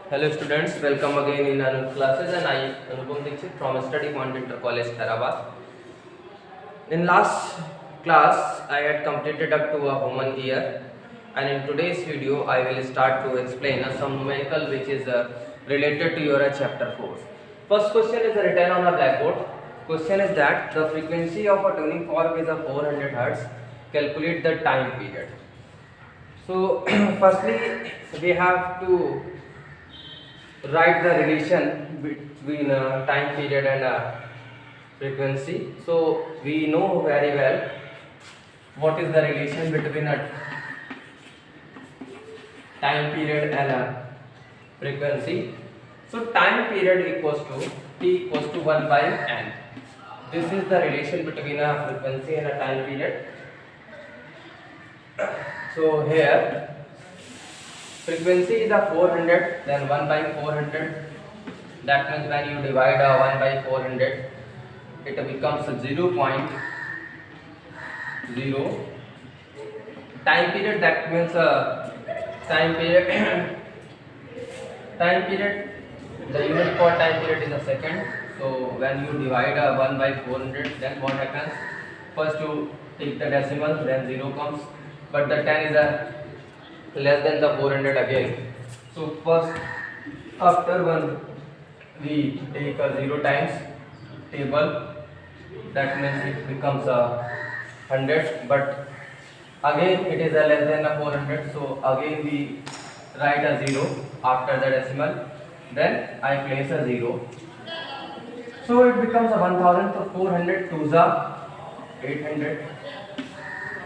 Hello students, welcome again in our classes and I Anupam Dixit from Study Point Inter College Hyderabad. In last class I had completed up to a human year and in today's video I will start to explain some numerical which is related to your chapter 4. First question is written on a blackboard. Question is that the frequency of a tuning fork is a 400 Hz. Calculate the time period. So firstly we have to write the relation between time period and frequency. So we know very well what is the relation between a time period and frequency. So time period equals to t equals to 1 by n. This is the relation between a frequency and a time period. So here frequency is a 400, then 1 by 400. That means when you divide 1 by 400, it becomes 0.0. Time period, that means time period. Time period, the unit for time period is a second. So when you divide 1 by 400, then what happens? First you take the decimal, then 0 comes, but the 10 is a less than the 400 again. So first after one we take a 0 times table, that means it becomes a 100, but again it is a less than a 400, so again we write a 0 after the decimal, then I place a 0, so it becomes a 1000. So 400 to the 800,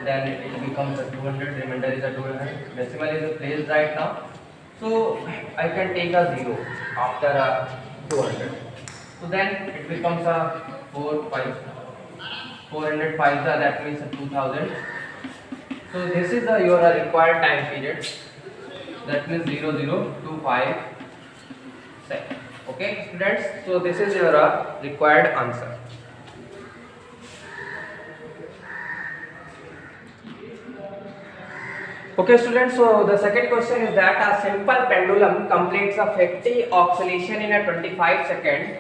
then it becomes a 200, remainder is a 200, decimal is placed right now, so I can take a 0 after a 200, so then it becomes a 400 5, that means a 2000. So this is your required time period, that means 0025 seconds. Okay students, so this is your required answer. Okay students, so the second question is that a simple pendulum completes a 50 oscillation in a 25 second.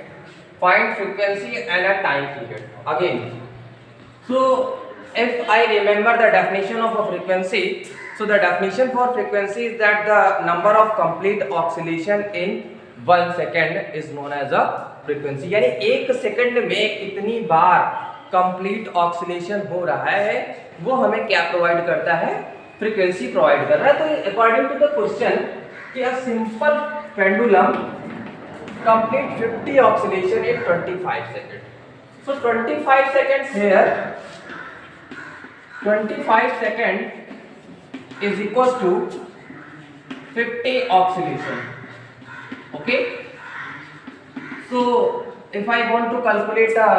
Find frequency and a time period. Again, so if I remember the definition of a frequency, so the definition for frequency is that the number of complete oscillation in 1 second is known as a frequency. यानी एक second में कितनी बार complete oscillation हो रहा है वो हमें क्या प्रोवाइड करता है, फ्रीक्वेंसी प्रोवाइड कर रहा है. तो अकॉर्डिंग टू द क्वेश्चन कि a simple pendulum complete 50 oscillation in 25 second. So 25 seconds here, 25 second is equal to 50 oscillation. Okay, so if I want to calculate the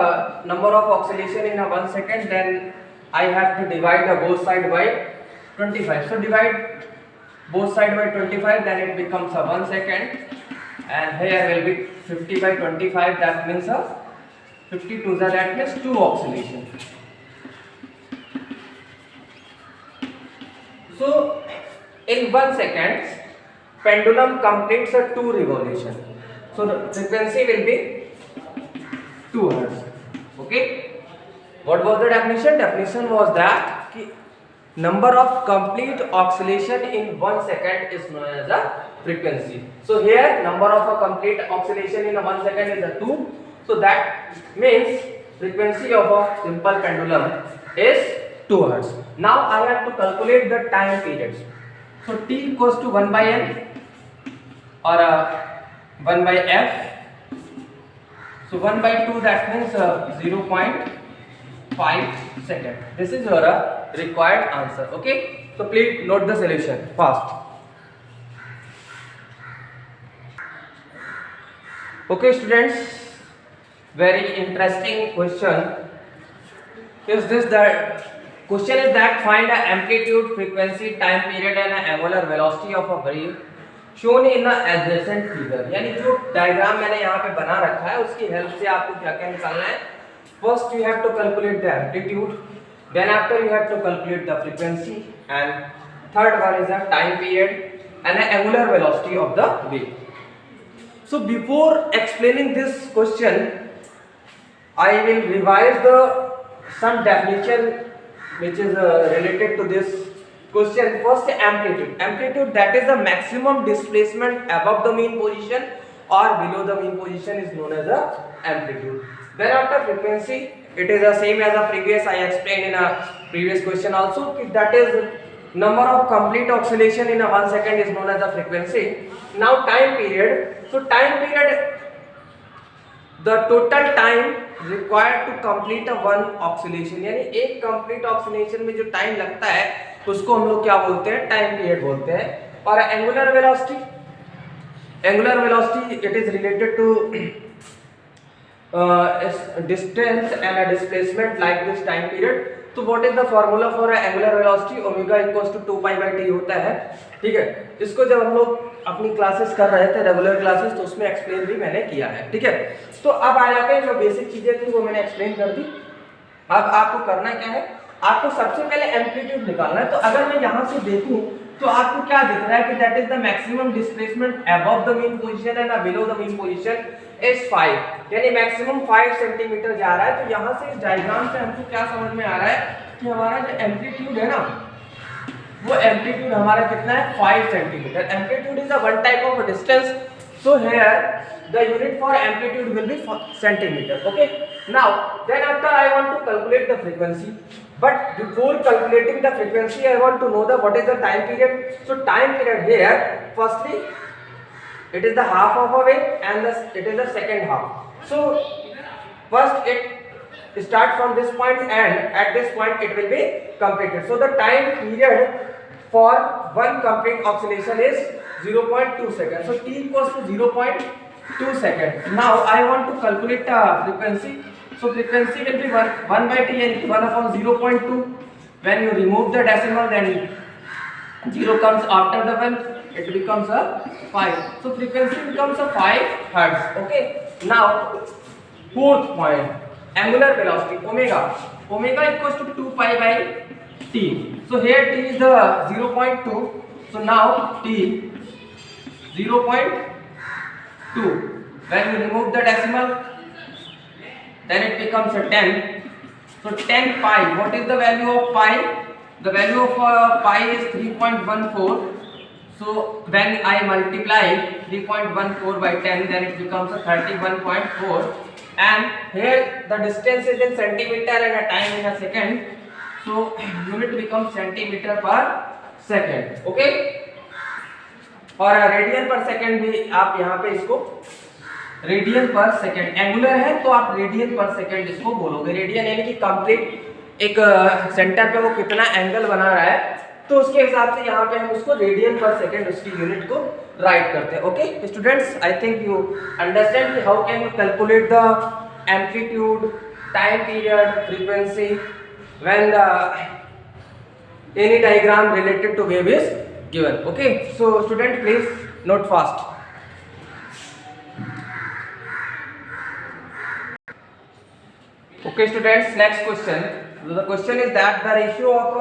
number of oscillation in a 1 second, then I have to divide both side by 25. So divide both side by 25, then it becomes a 1 second, and here will be 50 by 25, that means a 52, that means 2 oscillation. So in 1 second pendulum completes a 2 revolution, so the frequency will be 2 Hz. Okay, what was the definition? Definition was that number of complete oscillation in 1 second is known as a frequency. So here number of a complete oscillation in a 1 second is a 2, so that means frequency of a simple pendulum is 2 Hz. Now I have to calculate the time periods. So t equals to 1 by n or 1 by f. So 1 by 2, that means 0.5 second. This is your required answer. Okay, so please note the solution fast. Okay students, very interesting question is this. That question is that find the amplitude, frequency, time period and angular velocity of a wave shown in the adjacent figure. यानी जो diagram मैंने यहाँ पे बना रखा है उसकी help से आपको क्या क्या निकालना है. First you have to calculate the amplitude, then after you have to calculate the frequency, and third one is the time period and the angular velocity of the wave. So before explaining this question, I will revise some definition which is related to this question. First, amplitude. Amplitude, that is the maximum displacement above the mean position or below the mean position, is known as a amplitude. Then after frequency, it is the same as the previous. I explained in a previous question also, that is number of complete oscillation in a 1 second is known as a frequency. Now time period. So time period, the total time required to complete a one oscillation, यानी एक complete oscillation में जो time लगता है उसको हम लोग क्या बोलते हैं, टाइम पीरियड बोलते हैं. और angular velocity, it is related to distance and a displacement like this time period. तो what is the formula for angular velocity? Omega equals to 2 pi by T होता है. ठीक है, इसको जब हम लोग अपनी क्लासेस कर रहे थे, रेगुलर क्लासेस, तो उसमें एक्सप्लेन भी मैंने किया है. ठीक है, तो अब आ जाते हैं जो बेसिक चीजें थी वो मैंने एक्सप्लेन कर दी. अब आपको करना क्या है, आपको सबसे पहले एम्पलीट्यूड निकालना है. तो अगर मैं यहाँ से देखूं तो आपको क्या दिख रहा है कि that is the maximum displacement above the mean position and below the mean position is 5, यानी मैक्सिमम 5 सेंटीमीटर जा रहा है. तो यहाँ से इस डायग्राम से हमको क्या समझ में आ रहा है कि हमारा जो एम्पलीट्यूड है ना, वो एम्पलीट्यूड हमारा कितना है, 5 centimetre. Amplitude is a one type of distance. So here the unit for amplitude will be centimeter. Okay, now then after I want to calculate the frequency, but before calculating the frequency I want to know the what is the time period. So time period here, firstly it is the half of a wave and it is the second half. So first it start from this point and at this point it will be completed. So the time period for one complete oscillation is 0.2 seconds. So t equals to 0.2 seconds. Now I want to calculate the frequency. So frequency will be 1 by t and 1 upon 0.2. When you remove the decimal, then 0 comes after the 1. It becomes a 5. So frequency becomes a 5 hertz. Okay. Now fourth point, angular velocity omega. Omega equals to 2 pi by t. So here t is the 0.2. So now t 0.2. When you remove the decimal, then it becomes a 10. So 10 pi. What is the value of pi? The value of pi is 3.14. So when I multiply 3.14 by 10, then it becomes a 31.4. And here the distance is in centimeter and a time in a second. So unit becomes centimeter per second. Okay. और radian पर second भी आप यहाँ पे इसको radian पर second, angular है तो आप रेडियन पर सेकंड इसको बोलोगे. रेडियन यानी कि कंप्लीट एक सेंटर पे वो कितना एंगल बना रहा है, तो उसके हिसाब से यहाँ पे हम उसको रेडियन पर सेकंड उसकी यूनिट को राइट करते हैं. Okay students, I think you understand how can you calculate the amplitude, time period, frequency when the any diagram related to wave is given. Okay, so student please note fast. Okay students, next question. So the question is that the ratio of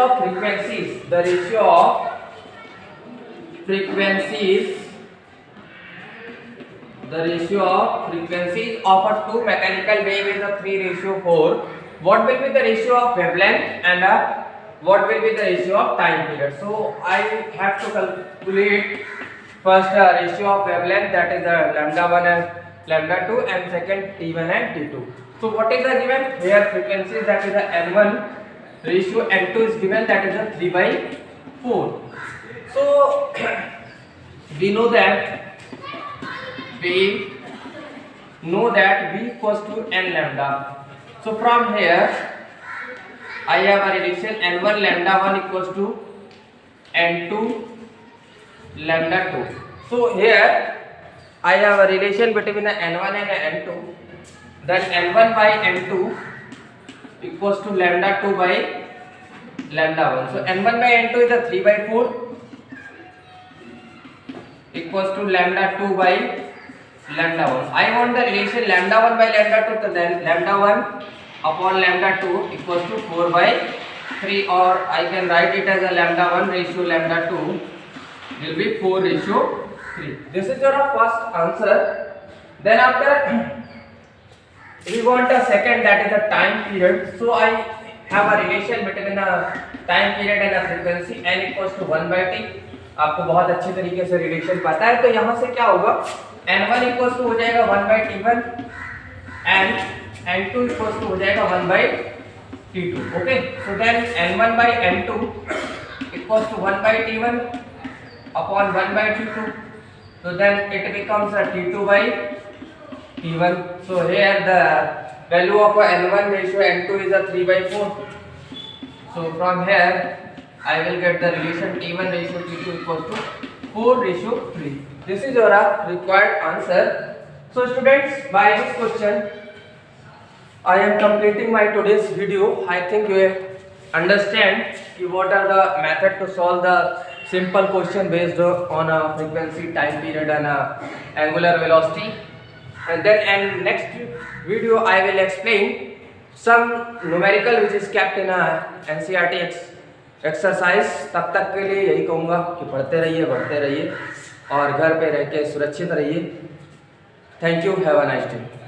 frequencies, the ratio of frequencies of a two mechanical wave is a 3:4. What will be the ratio of wavelength and what will be the ratio of time period? So I have to calculate first ratio of wavelength, that is lambda 1 and lambda 2, and second T1 and T2. So what is the given here frequencies, that is the N1 ratio, N2 is given, that is a 3/4. So we know that V equals to N lambda. So from here I have a relation N1 lambda 1 equals to N2 lambda 2. So here I have a relation between N1 and N2. Then N1 by N2 equals to lambda 2 by lambda 1. So N1 by N2 is a 3/4 equals to lambda 2 by lambda 1. I want the relation lambda 1 by lambda 2, so then lambda 1 upon lambda 2 equals to 4/3, or I can write it as a lambda 1 ratio lambda 2 will be 4:3. 3. This is your first answer. Then after we want a second, that is a time period. So I have a relation between a time period and a frequency n equals to 1 by t. आपको बहुत अच्छे तरीके से relation पता है, तो यहाँ से क्या होगा, n1 इक्वल्स टू हो जाएगा 1 by t1 and n2 equals to हो जाएगा 1 by t2. Okay, so then n1 by n2 equals to 1 by t1 upon 1 by t2. So then it becomes a t2 by t1. So here the value of a n1 ratio n2 is a 3 by 4. So from here I will get the relation t1 ratio t2 equals to 4 ratio 3. This is your required answer. So students, by this question I am completing my today's video. I think you understand what are the method to solve the simple question based on a frequency, time period and angular velocity. And then in next video I will explain some numerical which is kept in a NCERT exercise. तब तक के लिए यही कहूँगा कि पढ़ते रहिए, बढ़ते रहिए और घर पे रह के सुरक्षित रहिए. Thank you, have a nice day.